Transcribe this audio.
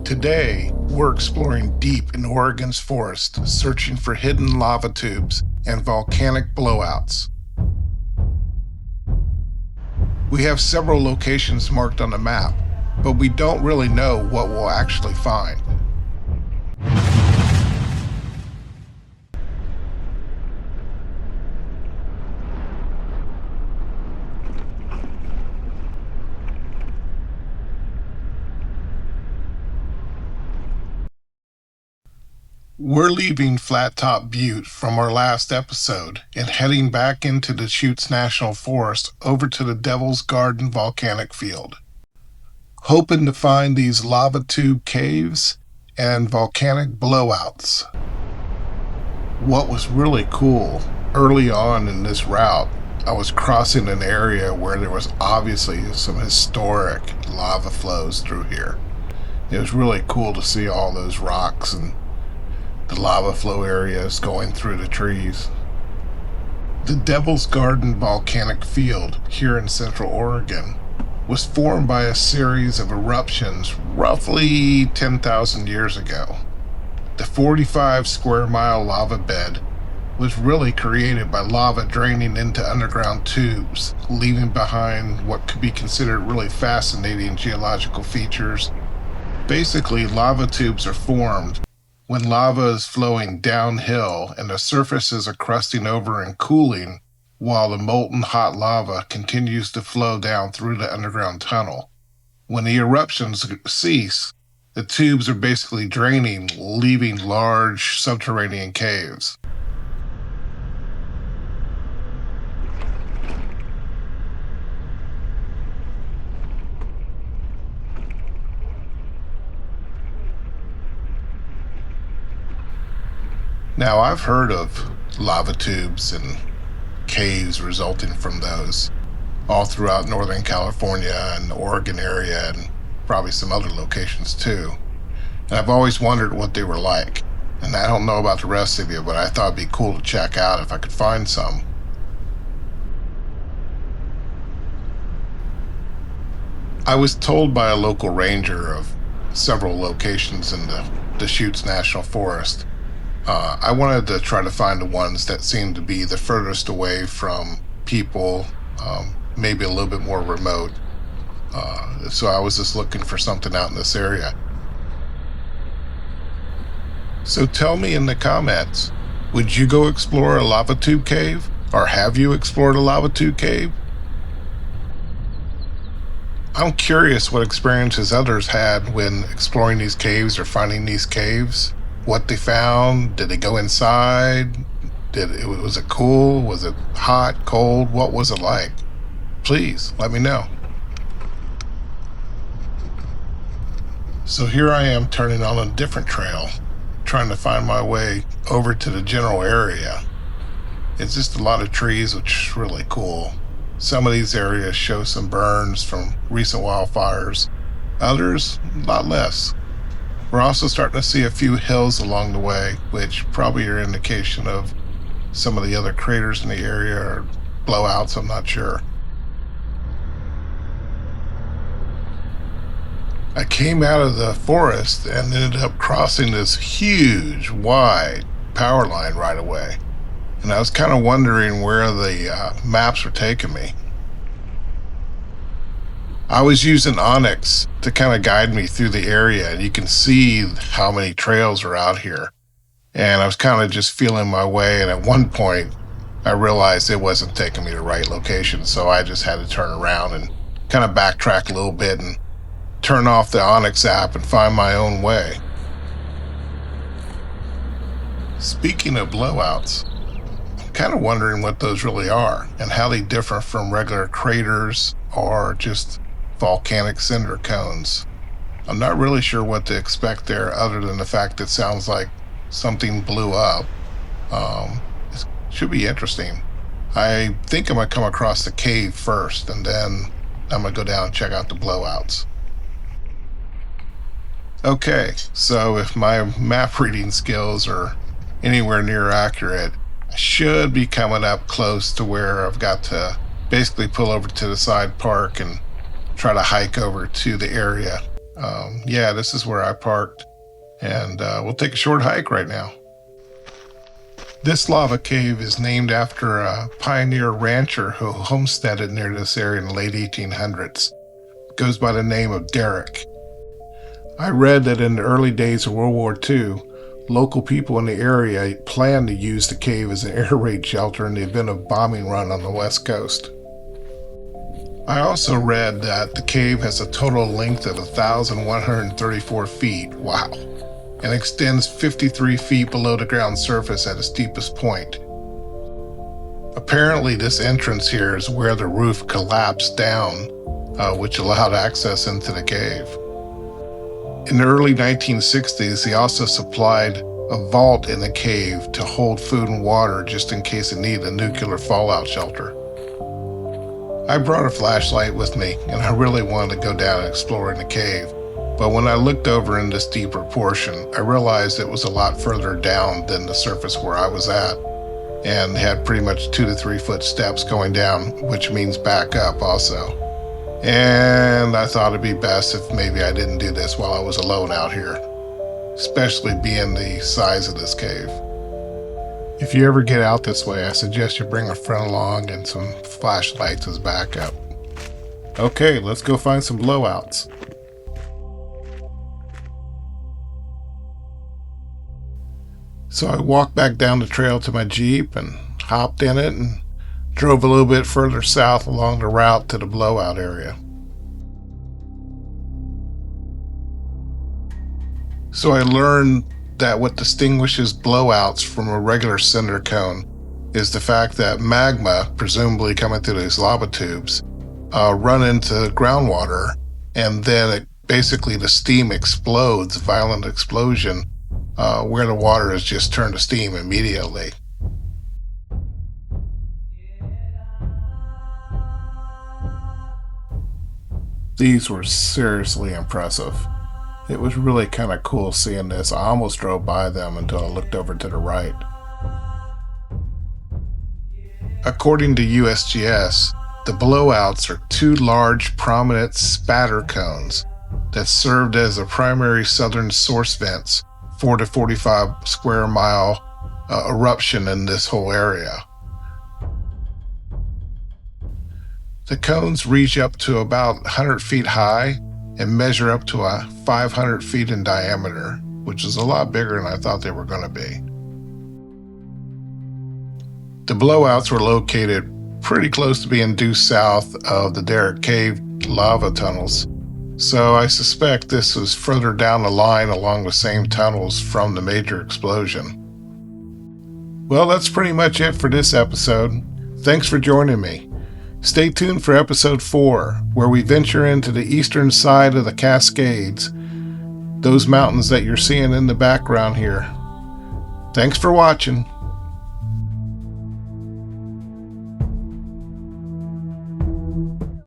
Today, we're exploring deep in Oregon's forest, searching for hidden lava tubes and volcanic blowouts. We have several locations marked on the map, but we don't really know what we'll actually find. We're leaving Flat Top Butte from our last episode and heading back into the Deschutes National Forest over to the Devil's Garden volcanic field, hoping to find these lava tube caves and volcanic blowouts. What was really cool, early on in this route, I was crossing an area where there was obviously some historic lava flows through here. It was really cool to see all those rocks and the lava flow areas going through the trees. The Devil's Garden volcanic field here in Central Oregon was formed by a series of eruptions roughly 10,000 years ago. The 45 square mile lava bed was really created by lava draining into underground tubes, leaving behind what could be considered really fascinating geological features. Basically, lava tubes are formed when lava is flowing downhill and the surfaces are crusting over and cooling while the molten hot lava continues to flow down through the underground tunnel. When the eruptions cease, the tubes are basically draining, leaving large subterranean caves. Now, I've heard of lava tubes and caves resulting from those all throughout Northern California and the Oregon area and probably some other locations too. And I've always wondered what they were like. And I don't know about the rest of you, but I thought it'd be cool to check out if I could find some. I was told by a local ranger of several locations in the Deschutes National Forest. I wanted to try to find the ones that seemed to be the furthest away from people, maybe a little bit more remote. So I was just looking for something out in this area. So tell me in the comments, would you go explore a lava tube cave? Or have you explored a lava tube cave? I'm curious what experiences others had when exploring these caves or finding these caves. What they found. Did they go inside? Was it cool? Was it hot, cold? What was it like? Please let me know. So here I am turning on a different trail, trying to find my way over to the general area. It's just a lot of trees, which is really cool. Some of these areas show some burns from recent wildfires. Others, a lot less. We're also starting to see a few hills along the way, which probably are an indication of some of the other craters in the area or blowouts, I'm not sure. I came out of the forest and ended up crossing this huge, wide power line right away. And I was kind of wondering where the maps were taking me. I was using Onyx to kind of guide me through the area, and you can see how many trails are out here. And I was kind of just feeling my way, and at one point, I realized it wasn't taking me to the right location, so I just had to turn around and kind of backtrack a little bit and turn off the Onyx app and find my own way. Speaking of blowouts, I'm kind of wondering what those really are and how they differ from regular craters or just volcanic cinder cones. I'm not really sure what to expect there other than the fact that it sounds like something blew up. It should be interesting. I think I'm going to come across the cave first and then I'm going to go down and check out the blowouts. Okay, so if my map reading skills are anywhere near accurate, I should be coming up close to where I've got to basically pull over to the side park and try to hike over to the area Yeah, this is where I parked, and we'll take a short hike right now. This lava cave is named after a pioneer rancher who homesteaded near this area in the late 1800s. It goes by the name of Derrick. I read that in the early days of World War II, local people in the area planned to use the cave as an air raid shelter in the event of bombing run on the west coast. I also read that the cave has a total length of 1,134 feet, wow, and extends 53 feet below the ground surface at its deepest point. Apparently this entrance here is where the roof collapsed down, which allowed access into the cave. In the early 1960s, they also supplied a vault in the cave to hold food and water just in case it needed a nuclear fallout shelter. I brought a flashlight with me, and I really wanted to go down and explore in the cave, but when I looked over in this deeper portion, I realized it was a lot further down than the surface where I was at, and had pretty much 2 to 3 foot steps going down, which means back up also. And I thought it'd be best if maybe I didn't do this while I was alone out here, especially being the size of this cave. If you ever get out this way, I suggest you bring a friend along and some flashlights as backup. Okay, let's go find some blowouts. So I walked back down the trail to my Jeep and hopped in it and drove a little bit further south along the route to the blowout area. So I learned that what distinguishes blowouts from a regular cinder cone is the fact that magma, presumably coming through these lava tubes, run into groundwater, and then basically the steam explodes, violent explosion, where the water is just turned to steam immediately. These were seriously impressive. It was really kind of cool seeing this. I almost drove by them until I looked over to the right. According to USGS, the blowouts are 2 large prominent spatter cones that served as the primary southern source vents for the 45 square mile eruption in this whole area. The cones reach up to about 100 feet high and measure up to 500 feet in diameter, which is a lot bigger than I thought they were going to be. The blowouts were located pretty close to being due south of the Derrick Cave lava tunnels, so I suspect this was further down the line along the same tunnels from the major explosion. Well, that's pretty much it for this episode. Thanks for joining me. Stay tuned for episode 4, where we venture into the eastern side of the Cascades, those mountains that you're seeing in the background here. Thanks for watching.